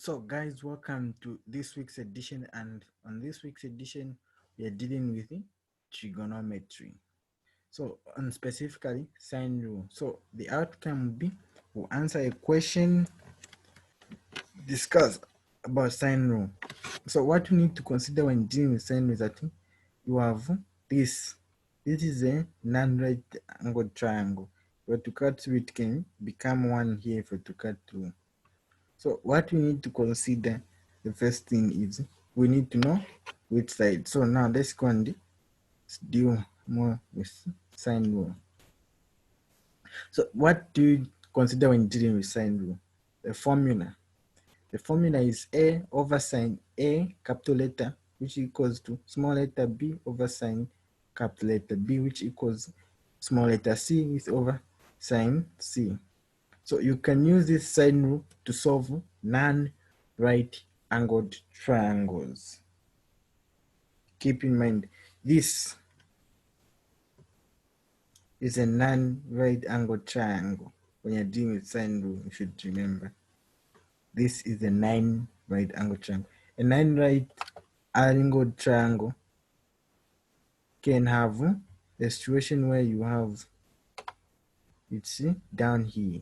So guys, welcome to this week's edition, and on this week's edition we are dealing with trigonometry. So and specifically sine rule. So the outcome will be we'll answer a question, discuss about sine rule. So what you need to consider when dealing with sine rule is that you have this. This is a non-right angled triangle. If you to cut through, it can become one here if you to cut through. So what we need to consider, the first thing is we need to know which side. So now let's go and deal more with sine rule. So what do you consider when dealing with sine rule? The formula. The formula is A over sine A, capital letter, which equals to small letter b over sine capital letter B, which equals small letter c is over sine c. So you can use this sine rule to solve non-right angled triangles. Keep in mind, this is a non-right angled triangle. When you're dealing with sine rule, you should remember. This is a non-right angled triangle. A non-right angled triangle can have a situation where you have, you see, down here.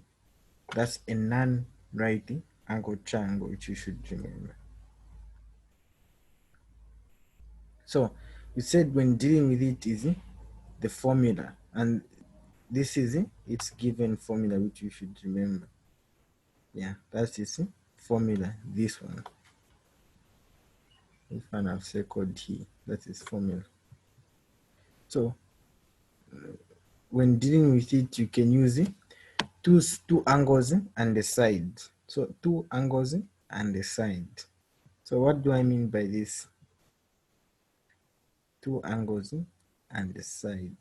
That's a non-right angled triangle, which you should remember. So you said when dealing with it is the formula, and this is its given formula, which you should remember. Yeah, that's its formula. This one, if I've circled here, that is formula. So when dealing with it, you can use two angles and the side. So two angles and the side. So what do I mean by this? Two angles and the side.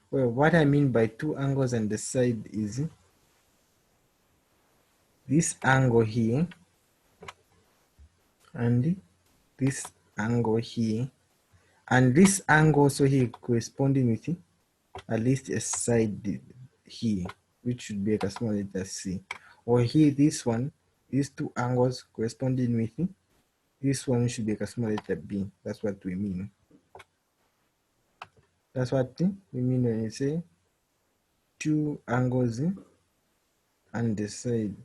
Well, what I mean by two angles and the side is this angle here and this angle here, and this angle also here corresponding with at least a side here, which should be like a small letter c, or here this one, these two angles corresponding with this one should be like a small letter b. That's what we mean. That's what we mean when you say two angles and the side.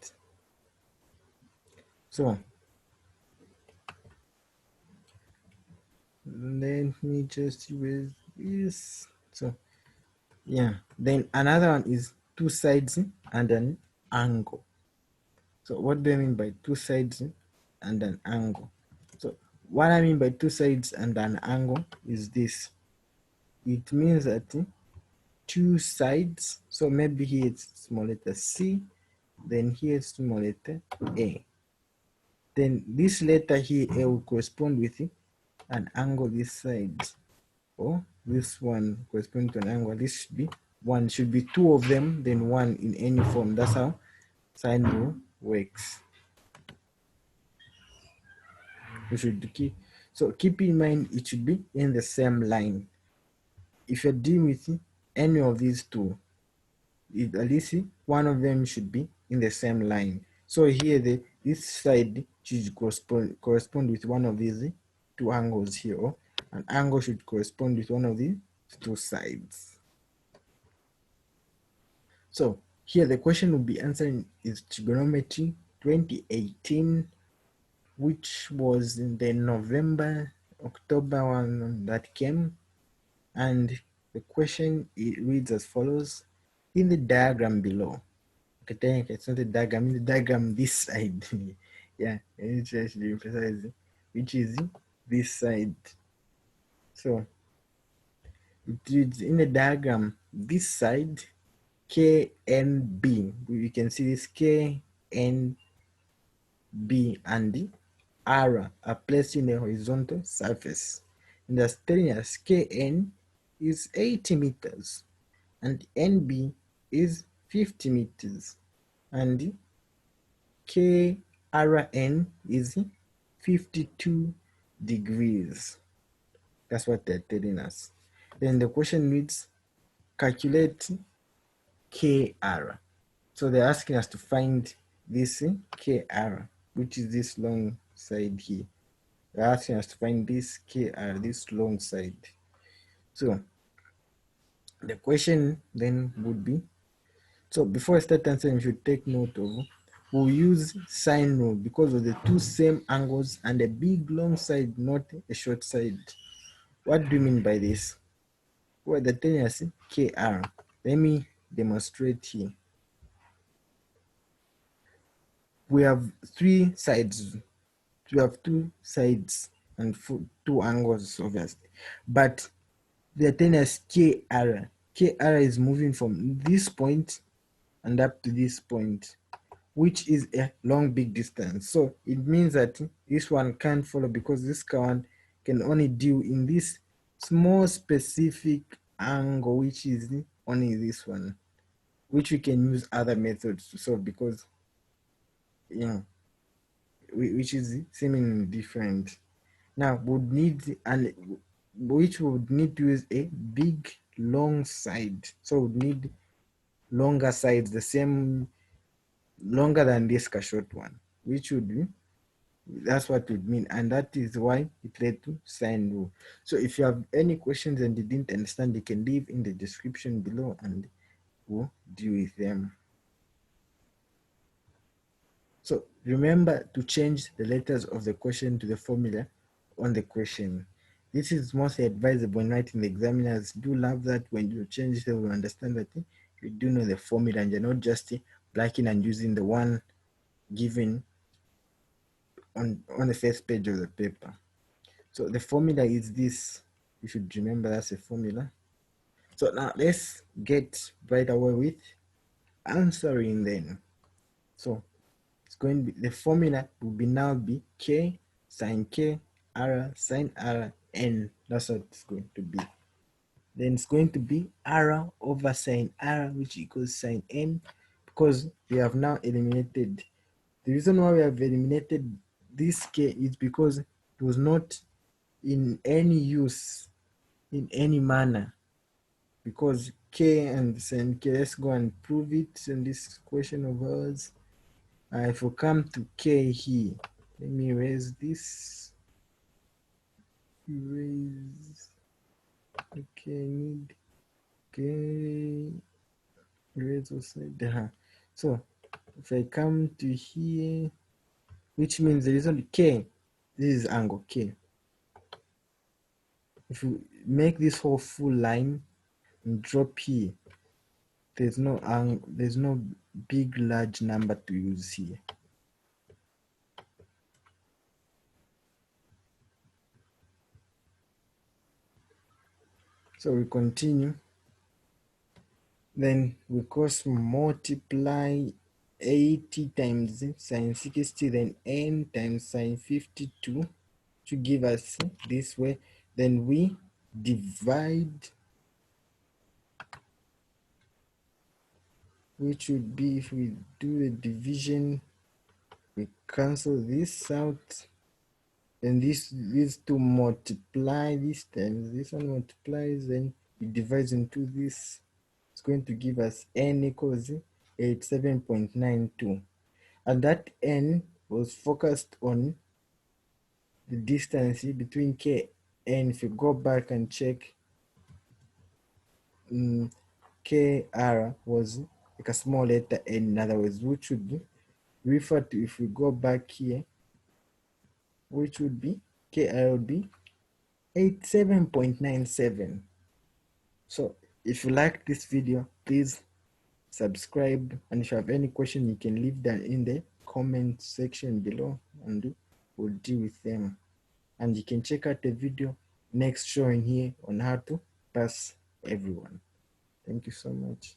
So let me just erase this. So yeah, then another one is two sides and an angle. So what do I mean by two sides and an angle? So what I mean by two sides and an angle is this. It means that two sides, so maybe here it's small letter c, then here it's small letter a. Then this letter here a will correspond with an angle this side, or this one corresponding to an angle. This should be one, should be two of them, then one in any form. That's how sine rule works. You should keep in mind it should be in the same line. If you're dealing with any of these two, at least one of them should be in the same line. So here this side should correspond with one of these two angles here, or an angle should correspond with one of these two sides. So here the question will be answering is trigonometry 2018, which was in the October one that came, and the question it reads as follows. In the diagram below, okay, it's not a diagram, in the diagram this side, yeah, I need to actually emphasize which is this side. So it reads in the diagram this side KNB. We can see this KNB and the R are placed in a horizontal surface. And that's telling us KN is 80 meters and NB is 50 meters and KRN is 52 degrees. That's what they're telling us. Then the question reads, calculate KR. So they're asking us to find this KR. which is this long side here. They're asking us to find this KR, this long side. So the question then would be, so before I start answering, you should take note of, we'll use sine rule because of the two same angles and a big long side, not a short side. What do you mean by this? Well, the telling us KR. Let me demonstrate here. We have three sides. We have two sides and two angles, obviously. But the telling us KR. KR is moving from this point and up to this point, which is a long big distance. So it means that this one can't follow because this one can only deal in this small specific angle, which is only this one, which we can use other methods to solve because, you know, which is seemingly different. Now would need, and which would need to use a big long side. So would need longer sides, the same longer than this short one, which would be, that's what it would mean, and that is why it led to sine rule. So if you have any questions and you didn't understand, you can leave in the description below and we'll deal with them. So remember to change the letters of the question to the formula on the question. This is mostly advisable when writing the examiners. Do love that when you change them, you understand that you do know the formula and you're not just blacking and using the one given on the first page of the paper. So the formula is this. You should remember that's a formula. So now let's get right away with answering then. So it's going to be, the formula will be now be K sine K R sine R N. That's what it's going to be. Then it's going to be R over sine R, which equals sine N, because we have now eliminated. The reason why we have eliminated this K is because it was not in any use in any manner, because K and sine K, let's go and prove it in this question of ours. If we come to K here, let me erase this. Erase. Okay, need K. Erase also. So if I come to here, which means there is only K. This is angle K. If you make this whole full line and drop here, there's no big large number to use here. So we continue. Then we cross multiply 80 times sine 60, then n times sine 52 to give us this way. Then we divide, which would be, if we do the division, we cancel this out. Then these two multiply, this times this one multiplies, then it divides into this. It's going to give us n equals 87.92, and that n was focused on the distance between K and, if you go back and check, KR was like a small letter n, in other words, which would be referred to, if we go back here, which would be KR would be 87.97. So if you like this video, please subscribe, and if you have any question, you can leave that in the comment section below and we'll deal with them. And you can check out the video next showing here on how to pass everyone. Thank you so much.